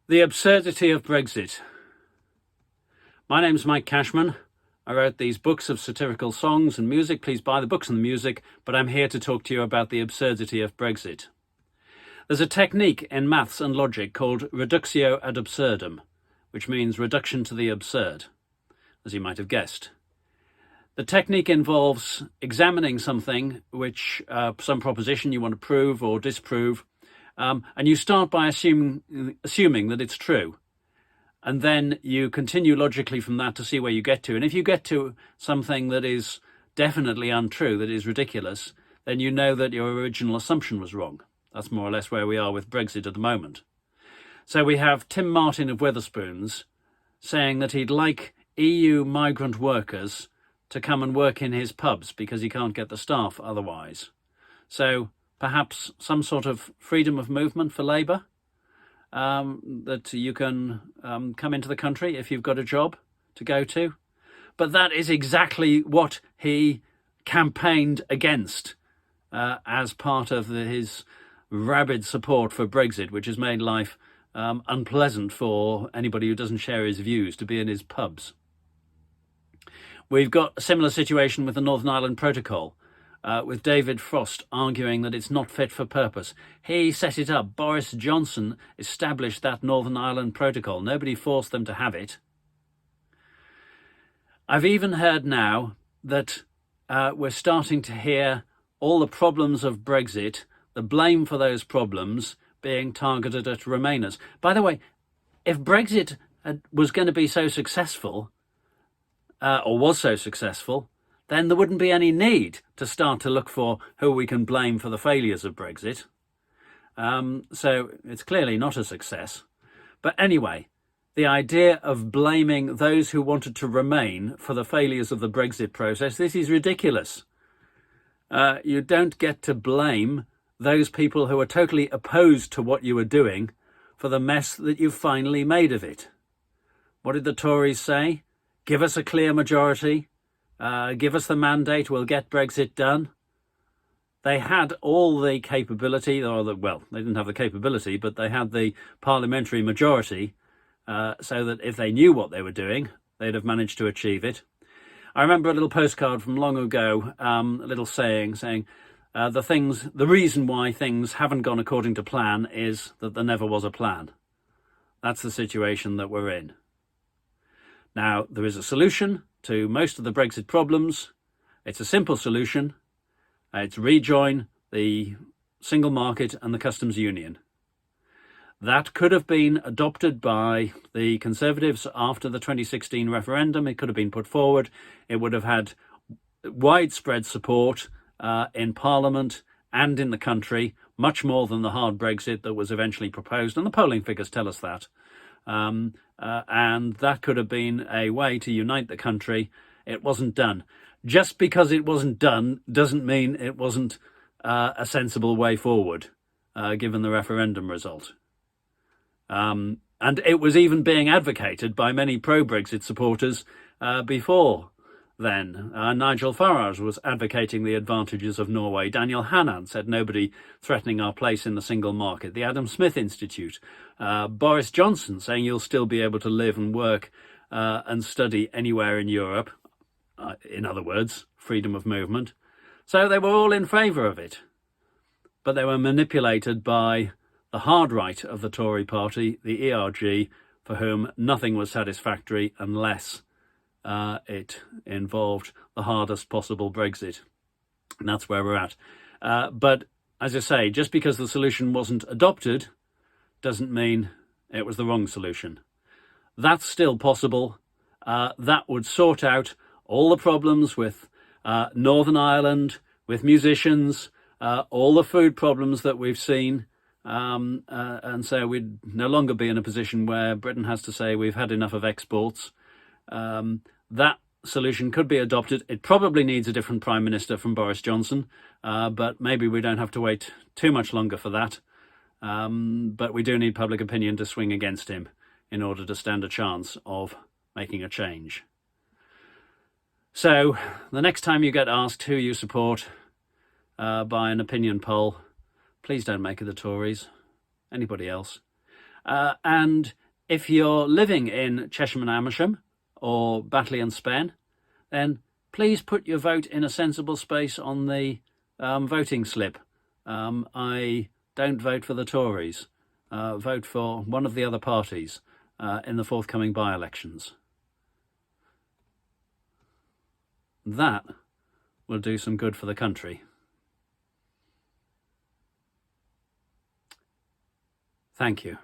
The Absurdity of Brexit. My name's Mike Cashman. I wrote these books of satirical songs and music. Please buy the books and the music, but I'm here to talk to you about the absurdity of Brexit. There's a technique in maths and logic called Reduxio ad absurdum, which means reduction to the absurd, as you might have guessed. The technique involves examining something which, some proposition you want to prove or disprove, and you start by assuming that it's true. And then you continue logically from that to see where you get to. And if you get to something that is definitely untrue, that is ridiculous, then you know that your original assumption was wrong. That's more or less where we are with Brexit at the moment. So we have Tim Martin of Wetherspoons saying that he'd like EU migrant workers to come and work in his pubs because he can't get the staff otherwise. So perhaps some sort of freedom of movement for Labour, that you can come into the country if you've got a job to go to. But that is exactly what he campaigned against as part of his rabid support for Brexit, which has made life unpleasant for anybody who doesn't share his views to be in his pubs. We've got a similar situation with the Northern Ireland Protocol, with David Frost arguing that it's not fit for purpose. He set it up. Boris Johnson established that Northern Ireland Protocol. Nobody forced them to have it. I've even heard now that we're starting to hear all the problems of Brexit, the blame for those problems being targeted at Remainers. By the way, if Brexit was going to be so successful, or was so successful, then there wouldn't be any need to start to look for who we can blame for the failures of Brexit. So it's clearly not a success. But anyway, the idea of blaming those who wanted to remain for the failures of the Brexit process, this is ridiculous. You don't get to blame those people who are totally opposed to what you were doing for the mess that you finally made of it. What did the Tories say? Give us a clear majority. Give us the mandate, we'll get Brexit done. They had all the capability, well, they didn't have the capability, but they had the parliamentary majority, so that if they knew what they were doing, they'd have managed to achieve it. I remember a little postcard from long ago, a little saying, the reason why things haven't gone according to plan is that there never was a plan. That's the situation that we're in. Now, there is a solution to most of the Brexit problems. It's a simple solution. It's rejoin the single market and the customs union. That could have been adopted by the Conservatives after the 2016 referendum. It could have been put forward. It would have had widespread support in Parliament and in the country, much more than the hard Brexit that was eventually proposed. And the polling figures tell us that. And that could have been a way to unite the country. It wasn't done. Just because it wasn't done doesn't mean it wasn't a sensible way forward, given the referendum result. And it was even being advocated by many pro-Brexit supporters before then. Nigel Farage was advocating the advantages of Norway. Daniel Hannan said nobody threatening our place in the single market. The Adam Smith Institute. Boris Johnson saying you'll still be able to live and work and study anywhere in Europe. In other words, freedom of movement. So they were all in favour of it. But they were manipulated by the hard right of the Tory party, the ERG, for whom nothing was satisfactory unless it involved the hardest possible Brexit. And that's where we're at. But as I say, just because the solution wasn't adopted doesn't mean it was the wrong solution. That's still possible. That would sort out all the problems with Northern Ireland, with musicians, all the food problems that we've seen. And so we'd no longer be in a position where Britain has to say we've had enough of exports. That solution could be adopted. It probably needs a different Prime Minister from Boris Johnson, but maybe we don't have to wait too much longer for that. But we do need public opinion to swing against him in order to stand a chance of making a change. So the next time you get asked who you support by an opinion poll, please don't make it the Tories, anybody else. And if you're living in Chesham and Amersham or Batley and Spen, then please put your vote in a sensible space on the voting slip. I don't vote for the Tories. Vote for one of the other parties in the forthcoming by-elections. That will do some good for the country. Thank you.